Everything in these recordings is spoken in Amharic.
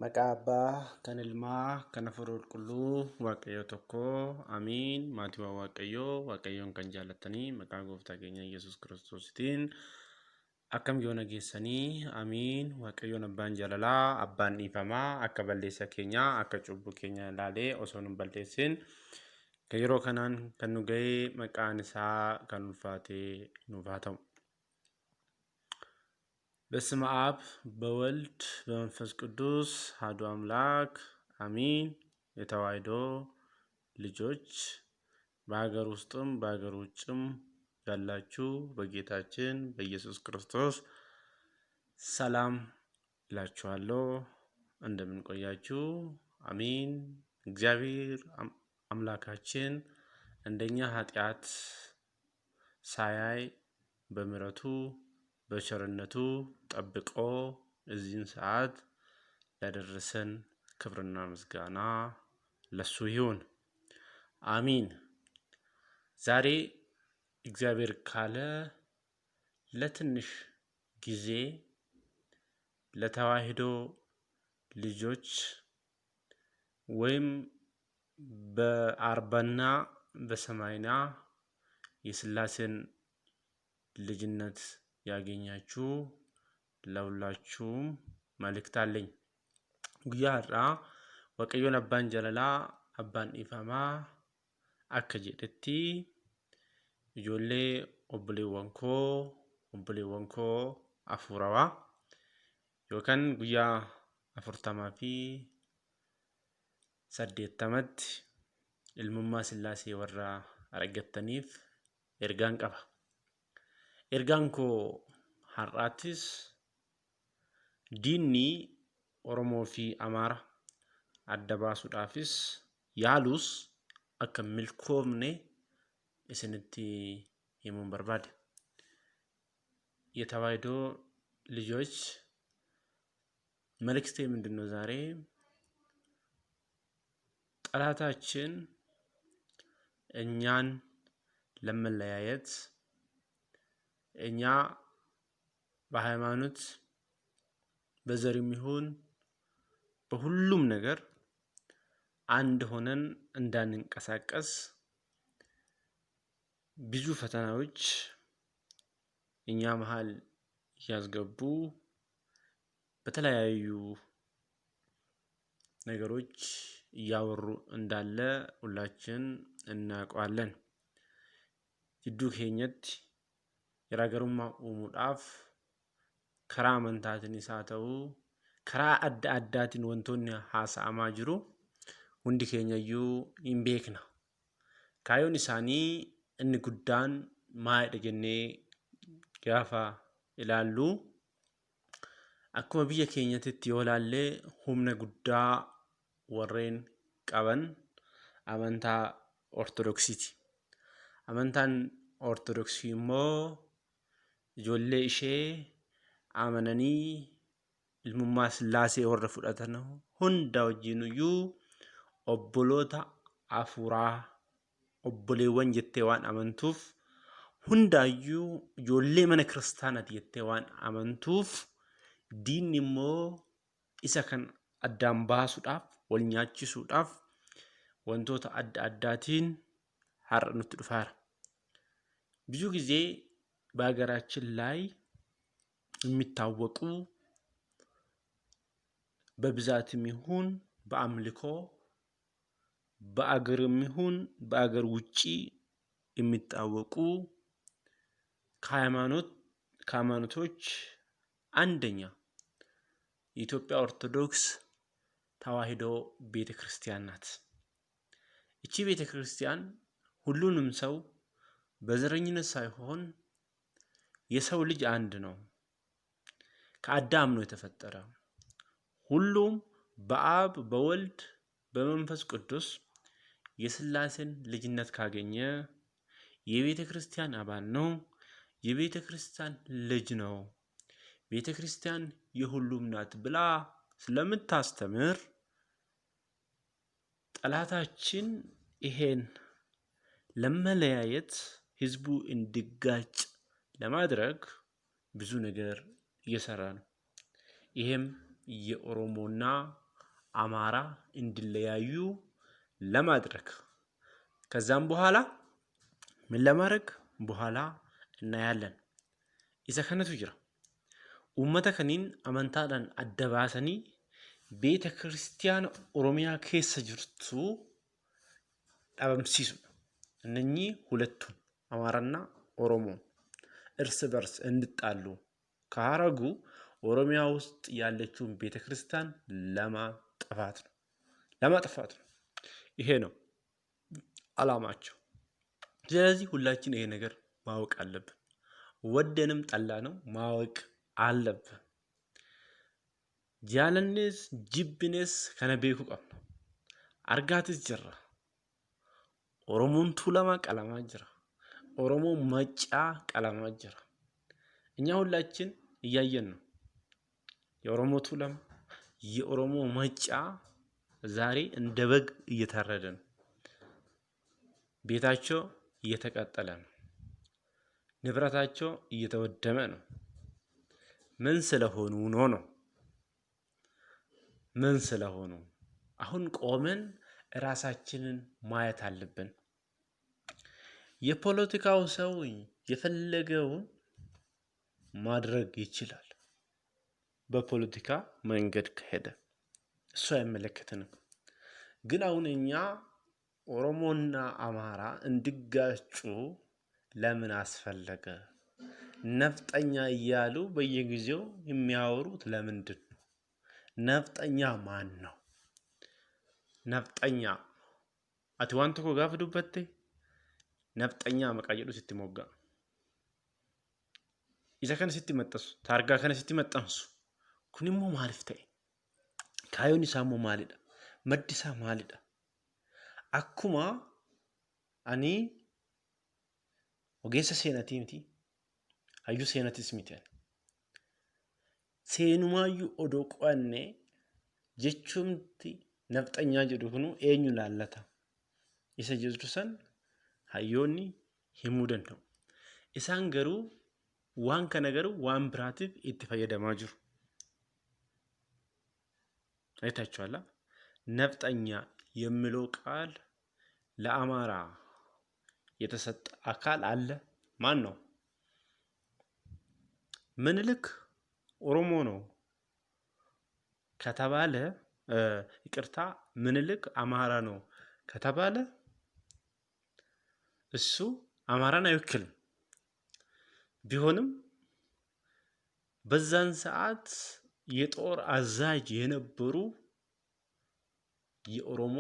Maqaa Abbaa, kan Ilmaa, kan Hafuura Qulqulluu, Waaqayyo tokko, Amiin. Maatiiwwan Waaqayyoo, Waaqayyoon kan jaalatanii, maqaa Gooftaa keenya Yesuus Kiristoositiin akkam yoo nageessanii, Amiin. Waaqayyoon Abbaan jaalalaa, Abbaan dhiifamaa, akka balleessa keenyaa, akka cubbuu keenya ilaalee osoo nu balleessin yeroo kanaan kan nu ga'ee maqaan isaa kan ulfaatee nuuf haa ta'u. በስመ አብ በወልድ በመንፈስ ቅዱስ አሐዱ አምላክ አሚን። የተዋሕዶ ልጆች በሀገር ውስጥም በሀገር ውጭም ያላችሁ በጌታችን በኢየሱስ ክርስቶስ ሰላም እላችኋለሁ። እንደምን ቆያችሁ? አሚን። እግዚአብሔር አምላካችን እንደኛ ኃጢአት ሳያይ በምሕረቱ በቸርነቱ ጠብቆ እዚህን ሰዓት ያደረሰን ክብርና ምስጋና ለሱ ይሁን፣ አሚን። ዛሬ እግዚአብሔር ካለ ለትንሽ ጊዜ ለተዋሕዶ ልጆች ወይም በአርባና በሰማንያ የሥላሴን ልጅነት ያገኛችሁ ለሁላችሁም መልእክት አለኝ። ጉያራ ወቀዮን አባን ጀለላ አባን ኢፋማ አከ ጀደቲ ኢጆሌ ኦብሌወንኮ አፉራዋ ዮከን ጉያ አፉርተማ ፊ ሰዴተመት ilmummaa Sillaasee warra argattaniif ergaan qaba. Ergaan koo har'aattis diinni Oromoo fi Amaara adda baasuudhaafis yaalus akka milkoomne isinitti himuun barbaade. የተዋሕዶ ልጆች መልእክቴ ምንድነው? ዛሬ ጠላታችን እኛን ለመለያየት እኛ በሃይማኖት በዘርም ይሁን በሁሉም ነገር አንድ ሆነን እንዳንንቀሳቀስ ብዙ ፈተናዎች እኛ መሃል ያስገቡ በተለያዩ ነገሮች እያወሩ እንዳለ ሁላችን እናውቀዋለን። ጅዱ ኬኘት የራገሩማ ኡሙዳፍ ከራ አመንታትን ኢሳተው ከራ አዳትን ወንቶን ሀሳማ ጅሩ ሁንዲ ኬኘዩ ኢምቤክና ካዮን ኢሳኒ እን ጉዳን ማይደ ጀኔ ጋፋ ይላሉ። akkuma biyya keenyatti yoolaallee humna guddaa warreen qaban amantaa ortodoksiiti. Amantaan ortodoksii immoo ijoollee ishee amananii ilmummaa Sillaasee warra fudhatan hunda wajjinuyyuu obboloota hafuuraa obboleewwan jettee waan amantuuf hundaayyuu ijoollee mana kiristaanaati jettee waan amantuuf diinni immoo isa kan addaan baasuudhaaf wal nyaachisuudhaaf wantoota adda addaatiin har'a nutti dhufaara. ብዙ ጊዜ በሀገራችን ላይ የሚታወቁ በብዛትም ይሁን በአምልኮ በአገርም ይሁን በአገር ውጪ የሚታወቁ ከሃይማኖቶች አንደኛ የኢትዮጵያ ኦርቶዶክስ ተዋሕዶ ቤተክርስቲያን ናት። እቺ ቤተክርስቲያን ሁሉንም ሰው በዘረኝነት ሳይሆን የሰው ልጅ አንድ ነው። ከአዳም ነው የተፈጠረ። ሁሉም በአብ በወልድ በመንፈስ ቅዱስ የሥላሴን ልጅነት ካገኘ የቤተክርስቲያን አባል ነው። የቤተክርስቲያን ልጅ ነው። ቤተክርስቲያን የሁሉም ናት ብላ ስለምታስተምር ጠላታችን ይሄን ለመለያየት ህዝቡ እንዲጋጭ ለማድረግ ብዙ ነገር እየሰራ ነው። ይሄም የኦሮሞና አማራ እንዲለያዩ ለማድረግ ከዛም በኋላ ምን ለማድረግ በኋላ እናያለን። ኢሳ ከነቱ ጅራ ኡመተ ከኒን አመንታዳን አደባሰኒ ቤተ ክርስቲያን ኦሮሚያ ኬሰ ጅርቱ ዳበምሲሱ እነኚህ ሁለቱን አማራና ኦሮሞ እርስ በርስ እንድጣሉ ካረጉ ኦሮሚያ ውስጥ ያለችውን ቤተ ክርስቲያን ለማጥፋት ነው። ይሄ ነው አላማቸው። ስለዚህ ሁላችን ይሄ ነገር ማወቅ አለብን። ወደንም ጠላ ነው ማወቅ አለብን። ጃለኔስ ጅብኔስ ከነቤኩ ቀብነ አርጋትስ ጅራ ኦሮሞን ቱለማ ቀለማ ጅራ ኦሮሞ መጫ ቀለማ ጅራ። እኛ ሁላችን እያየን ነው። የኦሮሞ ቱለማ የኦሮሞ መጫ ዛሬ እንደ በግ እየታረደ ነው። ቤታቸው እየተቃጠለ ነው። ንብረታቸው እየተወደመ ነው። ምን ስለሆኑ ነው? ምን ስለሆኑ? አሁን ቆመን ራሳችንን ማየት አለብን። የፖለቲካው ሰው የፈለገውን ማድረግ ይችላል። በፖለቲካ መንገድ ከሄደ እሱ አይመለከተንም። ግን አሁን እኛ ኦሮሞና አማራ እንዲጋጩ ለምን አስፈለገ? ነፍጠኛ እያሉ በየጊዜው የሚያወሩት ለምንድን ነው? ነፍጠኛ ማን ነው? ነፍጠኛ አቲ ዋን tokko gaafa dubbatte ነፍጠኛ maqaa jedhu sitti moggaa. Isa kana sitti maxxansu, taargaa kana sitti maxxansu. Kun immoo maaliif ta'e? Kaayyoon isaa immoo maalidha? Maddi isaa maalidha? Akkuma ani ogeessa seenaatii miti, hayyuu seenaatis miti. Seenumaayyuu odoo qo'annee jechuumti nafxanyaa jedhu kunu eenyu laallata? Isa jirtu san hayyoonni himuu danda'u. Isaan garuu waan kana garuu waan biraatiif itti fayyadamaa jiru. አይታችኋላ? ነፍጠኛ የሚለው ቃል ለአማራ የተሰጠ አካል አለ። ማን ነው? ምኒልክ ኦሮሞ ነው ከተባለ ይቅርታ ምኒልክ አማራ ነው ከተባለ እሱ አማራን አይወክልም። ቢሆንም በዛን ሰዓት የጦር አዛዥ የነበሩ የኦሮሞ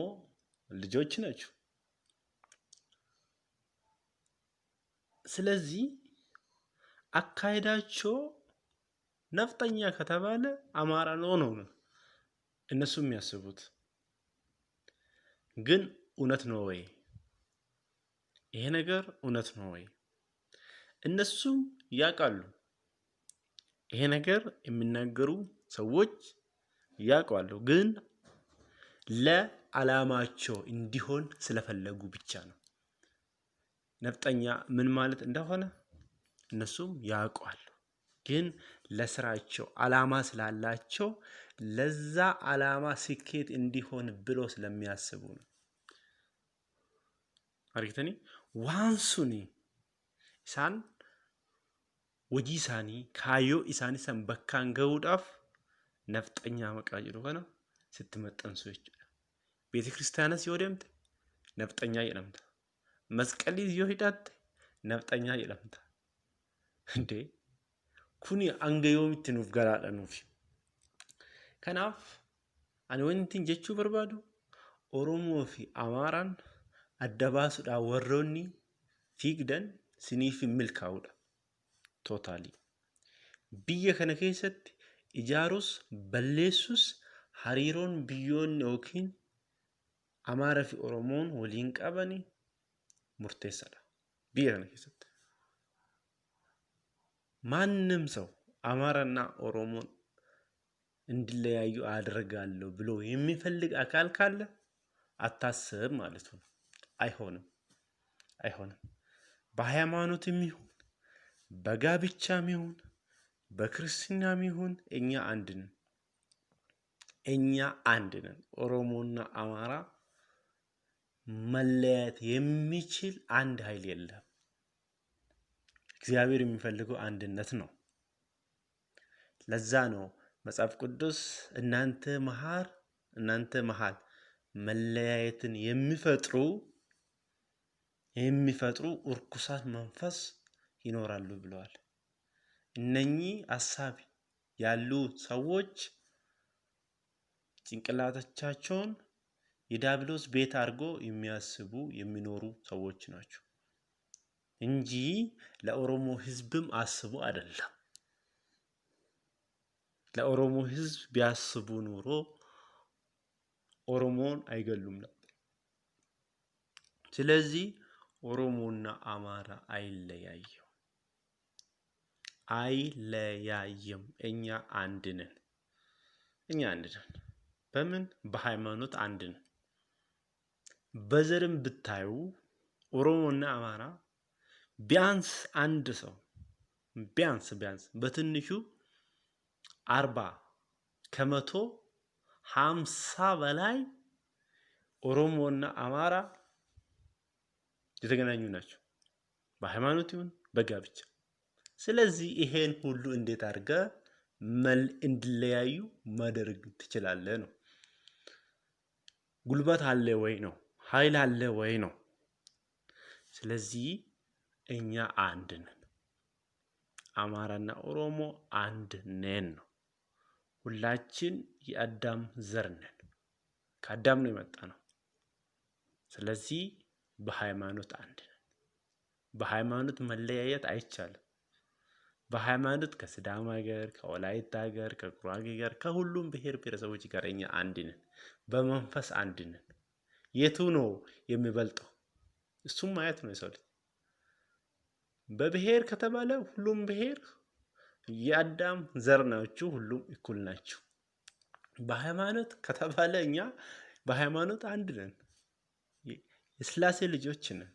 ልጆች ናቸው። ስለዚህ አካሄዳቸው ነፍጠኛ ከተባለ አማራ ነው እነሱ የሚያስቡት። ግን እውነት ነው ወይ? ይሄ ነገር እውነት ነው ወይ? እነሱም ያውቃሉ። ይሄ ነገር የሚናገሩ ሰዎች ያውቃሉ። ግን ለዓላማቸው እንዲሆን ስለፈለጉ ብቻ ነው። ነፍጠኛ ምን ማለት እንደሆነ እነሱም ያውቃሉ። ግን ለስራቸው ዓላማ ስላላቸው ለዛ ዓላማ ስኬት እንዲሆን ብሎ ስለሚያስቡ ነው። አርግተኒ ዋንሱኒ ኢሳን ወጂ ኢሳኒ ካዮ ኢሳኒ ሰን በካን ገውዳፍ ነፍጠኛ መቃ ጅሩ ከነ ስትመጠንሱ ይችላል። ቤተ ክርስቲያንስ ይወደምት ነፍጠኛ ይለምታ መስቀል ይዞ ሂዳት ነፍጠኛ ይለምታ እንዴ ኩኒ አንገዮምት ኑፍ ገራዳ ኑፍ ከናፍ አን ወንቲን ጀቹ በርባዱ ኦሮሞ ፊ አማራን አደባሱዳ ወሮኒ ፊግደን ሲኒፍ ሚልካውዳ ቶታሊ ብየ ከነ keessatti ኢጃሩስ በሌሱስ ሀሪሮን ቢዮን ኦኪን አማራ ፊ ኦሮሞን ወሊን ቀበኒ ሙርቴሳዳ ብየ ከነ keessatti ማንም ሰው አማራና ኦሮሞን እንዲለያዩ አደርጋለሁ ብሎ የሚፈልግ አካል ካለ አታስብ ማለት ነው። አይሆንም። በሃይማኖትም ይሁን በጋብቻም ይሁን በክርስቲናም ይሁን እኛ አንድ ነን። እኛ አንድ ነን። ኦሮሞና አማራ መለያየት የሚችል አንድ ኃይል የለም። እግዚአብሔር የሚፈልገው አንድነት ነው። ለዛ ነው መጽሐፍ ቅዱስ እናንተ መሃል መለያየትን የሚፈጥሩ እርኩሳት መንፈስ ይኖራሉ ብለዋል። እነኚህ ሐሳብ ያሉ ሰዎች ጭንቅላቶቻቸውን የዲያብሎስ ቤት አድርጎ የሚያስቡ የሚኖሩ ሰዎች ናቸው እንጂ ለኦሮሞ ሕዝብም አስቡ አይደለም። ለኦሮሞ ሕዝብ ቢያስቡ ኑሮ ኦሮሞን አይገሉም ነበር። ስለዚህ ኦሮሞና አማራ አይለያይም። እኛ አንድ ነን። በምን? በሃይማኖት አንድ ነን። በዘርም ብታዩ ኦሮሞና አማራ ቢያንስ አንድ ሰው ቢያንስ በትንሹ 40 ከመቶ 50 በላይ ኦሮሞና አማራ የተገናኙ ናቸው፣ በሃይማኖት ይሁን በጋብቻ። ስለዚህ ይሄን ሁሉ እንዴት አድርገ እንዲለያዩ ማድረግ ትችላለህ ነው። ጉልበት አለ ወይ ነው? ኃይል አለ ወይ ነው? ስለዚህ እኛ አንድ ነን። አማራና ኦሮሞ አንድ ነን ነው። ሁላችን የአዳም ዘር ነን። ከአዳም ነው የመጣ ነው። ስለዚህ በሃይማኖት አንድ ነን። በሃይማኖት መለያየት አይቻልም። በሃይማኖት ከሲዳማ ጋር፣ ከወላይታ ጋር፣ ከጉራጌ ጋር፣ ከሁሉም ብሔር ብሔረሰቦች ጋር እኛ አንድ ነን። በመንፈስ አንድ ነን። የቱ ነው የሚበልጠው? እሱም ማየት ነው የሰው ልጅ። በብሔር ከተባለ ሁሉም ብሔር የአዳም ዘር ናችሁ፣ ሁሉም እኩል ናችሁ። በሃይማኖት ከተባለ እኛ በሃይማኖት አንድ ነን፣ የሥላሴ ልጆች ነን።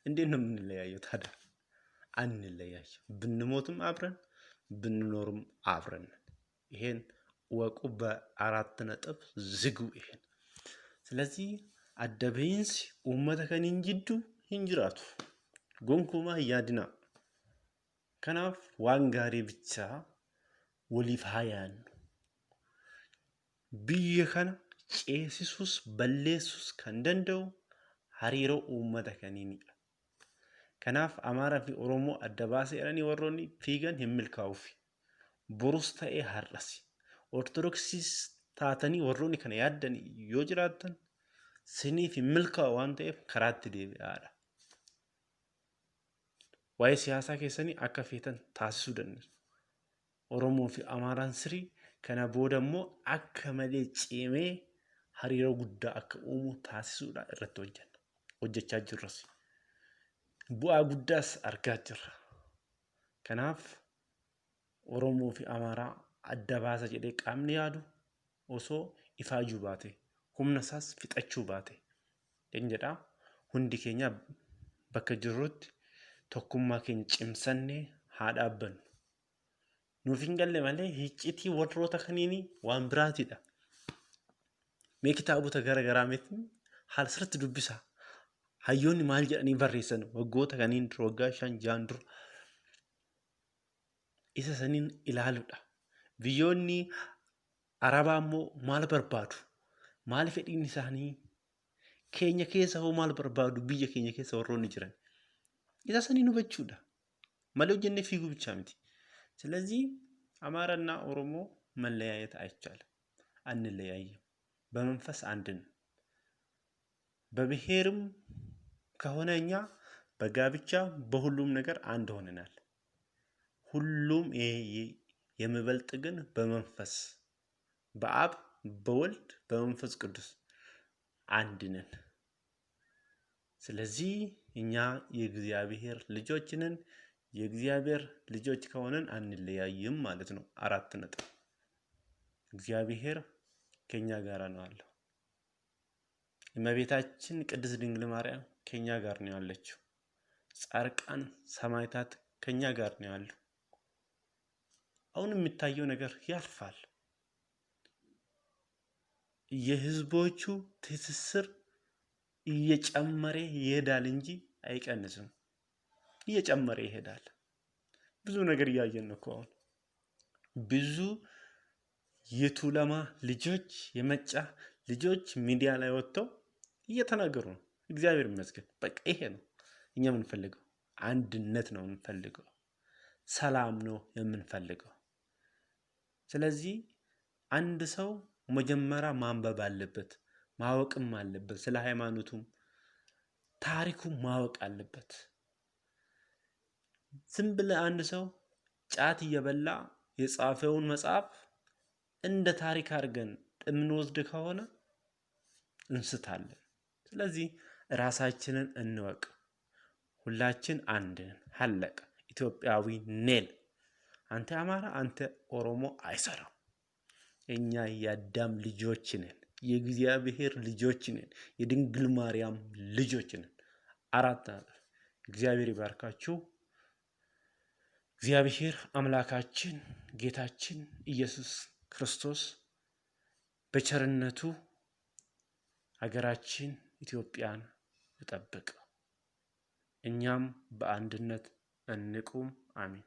እንዴት ነው የምንለያየው ታዲያ? አንለያየም። ብንሞትም አብረን ብንኖርም አብረን ነን። ይሄን ወቁ። በ4 ነጥብ ዝጉ ይሄን። ስለዚህ አደበይንስ ኡመተ ከኒን ጅዱ ሂንጅራቱ ጎንኩማ ያድና ከናፍ ዋንጋሪ ብቻ ወሊፍ ሃያን ብየ ከና ጨሲሱስ በሌሱስ ከንደንደው ሀሪሮ ኡመተ ከኒኒ ከናፍ አማራ ፊ ኦሮሞ አደባሴ ረኒ ወሮኒ ፊገን የሚልካውፊ ቦሩስ ተኤ ሀረሲ ኦርቶዶክሲስ ታተኒ ወሮኒ ከነ ያደን ዮጅራተን ስኒፍ የሚልካው ዋን ተኤፍ ከራት ዴቢአዳ ዋይ ሲያሳ ኬሰኒ አካ ፌተን ታሲሱ ደንስ ኦሮሞ ፊ አማራን ስሪ ከነ ቦደሞ አካ መሌ ጪሜ ሀሪሮ ጉዳ አካ ኡሙ ታሲሱዳ እረት ሆጀቻ ጅረሲ bu'aa guddaas argaa jirra. Kanaaf Oromoo fi Amaaraa adda baasa jedhee qaamni yaadu osoo ifaajuu baate, humna isaas fixachuu baate jedha. Hundi keenya bakka jirrutti tokkummaa keenya cimsannee haa dhaabbannu. Nuuf hin galle malee icciitii warroota kaniini waan biraatidha. Mee kitaabota garaagaraa miti haala sirriitti dubbisa. hayyoonni maal jedhanii barreessan waggoota kaniin dura waggaa 5-6 dura isa saniin ilaaluudha. Biyyoonni Arabaa immoo maal barbaadu? Maal fedhiin isaanii? Keenya keessa hoo maal barbaadu? Biyya keenya keessa warroonni jiran isa saniin hubachuudha malee hojjennee fiiguu ብቻ miti። ስለዚህ አማራና ኦሮሞ መለያየት አይቻልም። አንለያይም። በመንፈስ አንድ ነን። በብሔርም ከሆነ እኛ በጋብቻ በሁሉም ነገር አንድ ሆነናል። ሁሉም የሚበልጥ ግን በመንፈስ በአብ በወልድ በመንፈስ ቅዱስ አንድ ነን። ስለዚህ እኛ የእግዚአብሔር ልጆች ነን። የእግዚአብሔር ልጆች ከሆነን አንለያይም ማለት ነው። 4 ነጥብ። እግዚአብሔር ከኛ ጋር ነው ያለው። እመቤታችን ቅድስት ድንግል ማርያም ከኛ ጋር ነው ያለችው። ጻድቃን ሰማዕታት ከኛ ጋር ነው ያሉ። አሁን የሚታየው ነገር ያልፋል። የህዝቦቹ ትስስር እየጨመረ ይሄዳል እንጂ አይቀንስም። እየጨመረ ይሄዳል። ብዙ ነገር እያየን ነው እኮ አሁን ብዙ የቱለማ ልጆች የመጫ ልጆች ሚዲያ ላይ ወጥተው እየተናገሩ ነው። እግዚአብሔር ይመስገን። በቃ ይሄ ነው እኛ የምንፈልገው፣ አንድነት ነው የምንፈልገው፣ ሰላም ነው የምንፈልገው። ስለዚህ አንድ ሰው መጀመሪያ ማንበብ አለበት፣ ማወቅም አለበት፣ ስለ ሃይማኖቱም ታሪኩ ማወቅ አለበት። ዝም ብለህ አንድ ሰው ጫት እየበላ የጻፈውን መጽሐፍ እንደ ታሪክ አድርገን የምንወስድ ከሆነ እንስታለን። ስለዚህ ራሳችንን እንወቅ። ሁላችን አንድ ነን። አለቀ። ኢትዮጵያዊ ነን። አንተ አማራ፣ አንተ ኦሮሞ አይሰራም። እኛ የአዳም ልጆች ነን። የእግዚአብሔር ልጆች ነን። የድንግል ማርያም ልጆች ነን። አራት እግዚአብሔር ይባርካችሁ። እግዚአብሔር አምላካችን ጌታችን ኢየሱስ ክርስቶስ በቸርነቱ ሀገራችን ኢትዮጵያን ይጠብቅ። እኛም በአንድነት እንቁም። አሜን።